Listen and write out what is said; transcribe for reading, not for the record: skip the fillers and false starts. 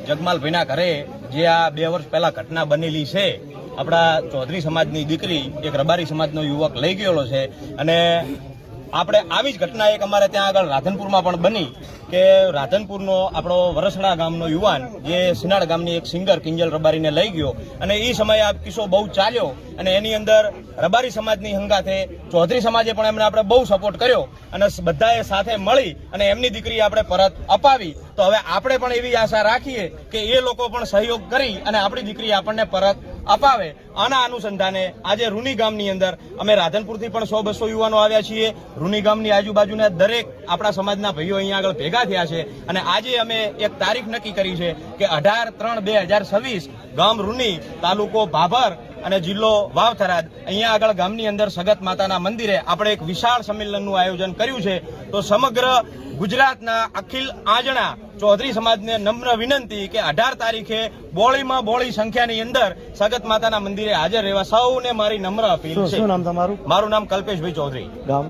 જગમાલભાઈના ઘરે જે આ 2 વર્ષ પહેલા ઘટના બનેલી છે, આપણા ચૌધરી સમાજની દીકરી એક રબારી સમાજનો યુવક લઈ ગયેલો છે અને આપણે આવી જ ઘટના એક અમારે ત્યાં આગળ રાધનપુરમાં પણ બની કે રાધનપુરનો આપણો વરસણા ગામનો યુવાન જે સિનાડ ગામની એક સિંગર કિંજલ રબારીને લઈ ગયો અને એ સમયે આ કિસ્સો બહુ ચાલ્યો અને એની અંદર રબારી સમાજની હંગાથે ચૌધરી સમાજે પણ એમને આપણે બહુ સપોર્ટ કર્યો અને બધાએ સાથે મળી અને એમની દીકરી આપણે પરત અપાવી. તો હવે આપણે પણ એવી આશા રાખીએ કે એ લોકો પણ સહયોગ કરી અને આપણી દીકરી આપણને પરત અપાવે. આના અનુસંધાને આજે રૂની ગામની અંદર અમે રાધનપુરથી પણ 100-200 યુવાનો આવ્યા છીએ. રૂની ગામની આજુબાજુના દરેક આપણા સમાજના ભાઈઓ અહીંયા આગળ ભેગા થયા છે અને આજે અમે એક તારીખ નક્કી કરી છે કે 18/3/2026 ગામ રૂની, તાલુકો ભાભર અને જિલ્લો વાવ-થરાદ અહીંયા આગળ ગામની અંદર સગત માતાના મંદિરે આપણે એક વિશાળ સંમેલનનું આયોજન કર્યું છે. તો સમગ્ર ગુજરાતના અખિલ આંજણા ચૌધરી સમાજને નમ્ર વિનંતી કે 18 તારીખે બોળીમાં બોળી સંખ્યાની અંદર સગત માતાના મંદિરે હાજર રહેવા સૌને મારી નમ્ર અપીલ છે. શું નામ તમારું? મારું નામ કલ્પેશભાઈ ચૌધરી.